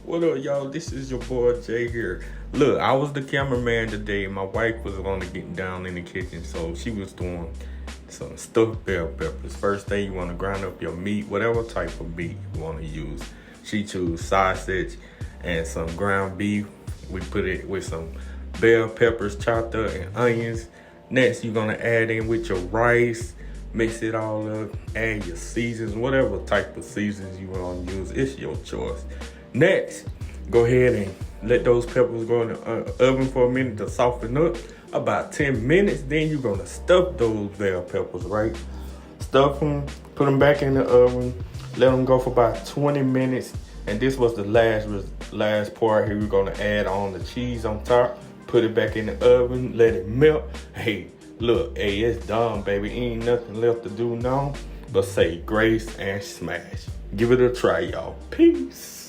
What up, y'all? This is your boy Jay here. Look, I was the cameraman today. My wife was on to getting down in the kitchen, so she was doing some stuffed bell peppers. First thing, you want to grind up your meat, whatever type of meat you want to use. She chose sausage and some ground beef. We put it with some bell peppers chopped up and onions. Next, you're gonna add in with your rice. Mix it all up, add your seasons, whatever type of seasons you want to use, it's your choice. Next, go ahead and let those peppers go in the oven for a minute to soften up. About 10 minutes, then you're gonna stuff those bell peppers, right? Stuff them, put them back in the oven, let them go for about 20 minutes. And this was the last part here. We're gonna add on the cheese on top, put it back in the oven, let it melt. Hey, look, hey, it's done, baby. Ain't nothing left to do now but say grace and smash. Give it a try, y'all. Peace.